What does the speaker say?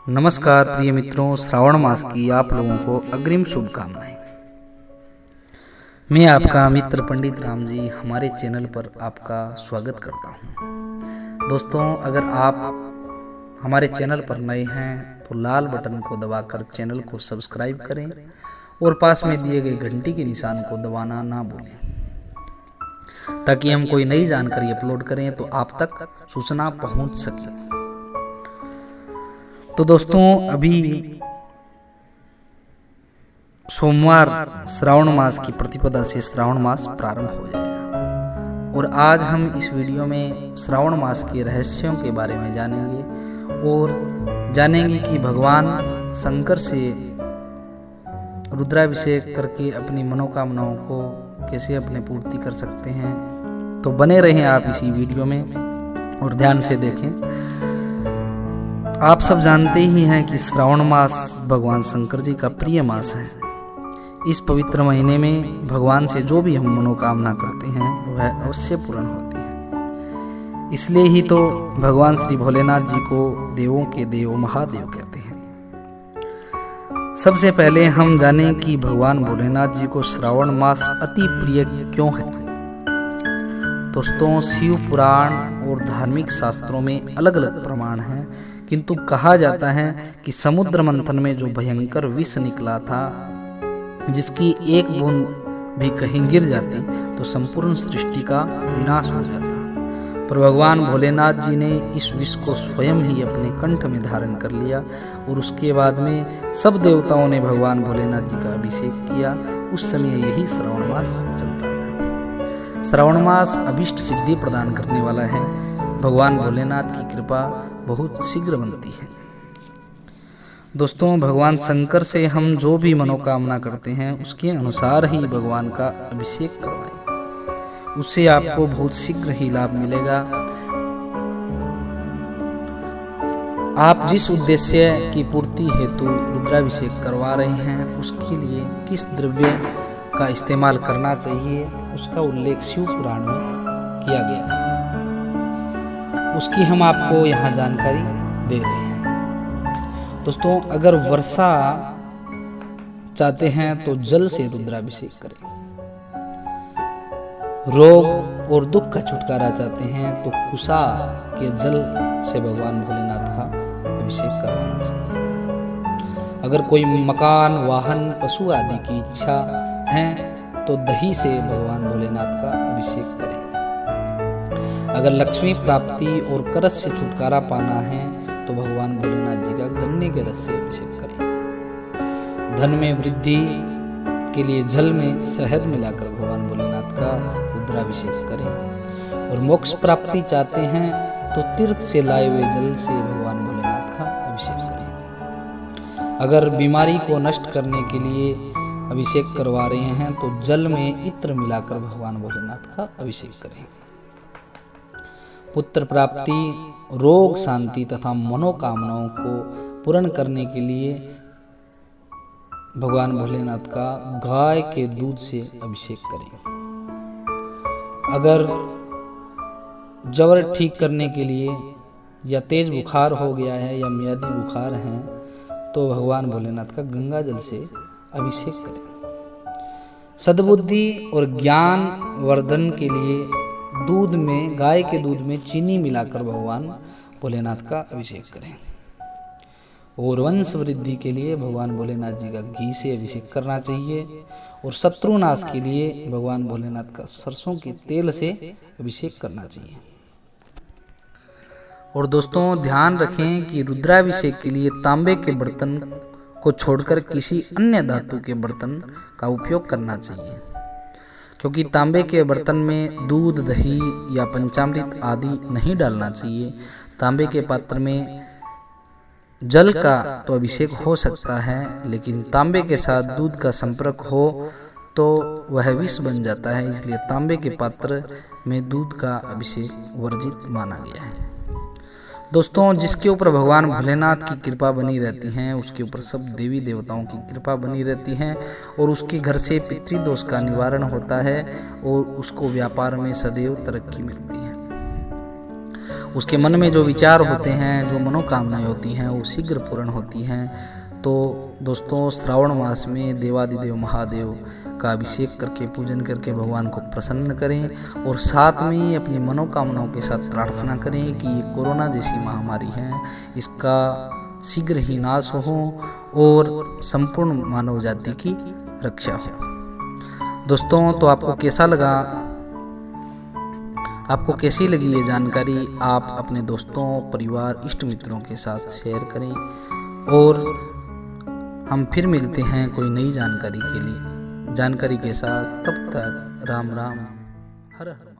नमस्कार प्रिय मित्रों, श्रावण मास की आप लोगों को अग्रिम शुभकामनाएं। मैं आपका मित्र पंडित राम जी हमारे चैनल पर आपका स्वागत करता हूं। दोस्तों, अगर आप हमारे चैनल पर नए हैं तो लाल बटन को दबाकर चैनल को सब्सक्राइब करें और पास में दिए गए घंटी के निशान को दबाना ना भूलें, ताकि हम कोई नई जानकारी अपलोड करें तो आप तक सूचना पहुंच सके। तो दोस्तों, अभी सोमवार श्रावण मास की प्रतिपदा से श्रावण मास प्रारंभ हो जाएगा और आज हम इस वीडियो में श्रावण मास के रहस्यों के बारे में जानेंगे और जानेंगे कि भगवान शंकर से रुद्राभिषेक करके अपनी मनोकामनाओं को कैसे अपने पूर्ति कर सकते हैं। तो बने रहें आप इसी वीडियो में और ध्यान से देखें। आप सब जानते ही हैं कि श्रावण मास भगवान शंकर जी का प्रिय मास है। इस पवित्र महीने में भगवान से जो भी हम मनोकामना करते हैं वह अवश्य पूर्ण होती है। इसलिए ही तो भगवान श्री भोलेनाथ जी को देवों के देव महादेव कहते हैं। सबसे पहले हम जानें कि भगवान भोलेनाथ जी को श्रावण मास अति प्रिय क्यों है। दोस्तों, शिव पुराण और धार्मिक शास्त्रों में अलग अलग प्रमाण हैं, किंतु कहा जाता है कि समुद्र मंथन में जो भयंकर विष निकला था, जिसकी एक बूंद भी कहीं गिर जाती तो संपूर्ण सृष्टि का विनाश हो जाता, पर भगवान भोलेनाथ जी ने इस विष को स्वयं ही अपने कंठ में धारण कर लिया और उसके बाद में सब देवताओं ने भगवान भोलेनाथ जी का अभिषेक किया। उस समय यही श्रावण मास चलता था। श्रावण मास अभिष्ट सिद्धि प्रदान करने वाला है। भगवान भोलेनाथ की कृपा बहुत शीघ्र बनती है। दोस्तों, भगवान शंकर से हम जो भी मनोकामना करते हैं उसके अनुसार ही भगवान का अभिषेक करवाएं, उससे आपको बहुत शीघ्र ही लाभ मिलेगा। आप जिस उद्देश्य की पूर्ति हेतु रुद्राभिषेक करवा रहे हैं उसके लिए किस द्रव्य का इस्तेमाल करना चाहिए उसका उल्लेख शिव पुराण में किया गया है। उसकी हम आपको यहाँ जानकारी दे रहे हैं। दोस्तों, अगर वर्षा चाहते हैं तो जल से रुद्राभिषेक करें। रोग और दुख का छुटकारा चाहते हैं तो कुशा के जल से भगवान भोलेनाथ का अभिषेक करवाना चाहिए। अगर कोई मकान, वाहन, पशु आदि की इच्छा है तो दही से भगवान भोलेनाथ का अभिषेक करें। अगर लक्ष्मी प्राप्ति और करस से छुटकारा पाना है तो भगवान भोलेनाथ जी का गन्ने के रस से अभिषेक करें। धन में वृद्धि के लिए जल में शहद मिलाकर भगवान भोलेनाथ का रुद्राभिषेक करें। और मोक्ष प्राप्ति चाहते हैं तो तीर्थ से लाए हुए जल से भगवान भोलेनाथ का अभिषेक करें। अगर बीमारी को नष्ट करने के लिए अभिषेक करवा रहे हैं तो जल में इत्र मिलाकर भगवान भोलेनाथ का अभिषेक करें। पुत्र प्राप्ति, रोग शांति तथा मनोकामनाओं को पूर्ण करने के लिए भगवान भोलेनाथ का गाय के दूध से अभिषेक करें। अगर जवर ठीक करने के लिए या तेज बुखार हो गया है या मियादी बुखार है तो भगवान भोलेनाथ का गंगा जल से अभिषेक करें। सद्बुद्धि और ज्ञान वर्धन के लिए दूध में, गाय के दूध में चीनी मिलाकर भगवान भोलेनाथ का अभिषेक करें। और वंश वृद्धि के लिए भगवान भोलेनाथ जी का घी से अभिषेक करना चाहिए। और शत्रुनाश के लिए भगवान भोलेनाथ का सरसों के तेल से अभिषेक करना चाहिए। और दोस्तों, ध्यान रखें कि रुद्राभिषेक के लिए तांबे के बर्तन को छोड़कर किसी अन्य धातु के बर्तन का उपयोग करना चाहिए, क्योंकि तांबे के बर्तन में दूध, दही या पंचामृत आदि नहीं डालना चाहिए। तांबे के पात्र में जल का तो अभिषेक हो सकता है, लेकिन तांबे के साथ दूध का संपर्क हो तो वह विष बन जाता है। इसलिए तांबे के पात्र में दूध का अभिषेक वर्जित माना गया है। दोस्तों, जिसके ऊपर भगवान भोलेनाथ की कृपा बनी रहती है उसके ऊपर सब देवी देवताओं की कृपा बनी रहती है और उसके घर से पितृदोष का निवारण होता है और उसको व्यापार में सदैव तरक्की मिलती है। उसके मन में जो विचार होते हैं, जो मनोकामनाएं होती हैं, वो शीघ्र पूर्ण होती हैं। तो दोस्तों, श्रावण मास में देवादिदेव महादेव का अभिषेक करके, पूजन करके भगवान को प्रसन्न करें और साथ में अपनी मनोकामनाओं के साथ प्रार्थना करें कि ये कोरोना जैसी महामारी है, इसका शीघ्र ही नाश हो और संपूर्ण मानव जाति की रक्षा हो। दोस्तों, तो आपको कैसा लगा, आपको कैसी लगी ये जानकारी, आप अपने दोस्तों, परिवार, इष्ट मित्रों के साथ शेयर करें और हम फिर मिलते हैं कोई नई जानकारी के साथ। तब तक राम राम, हर हर।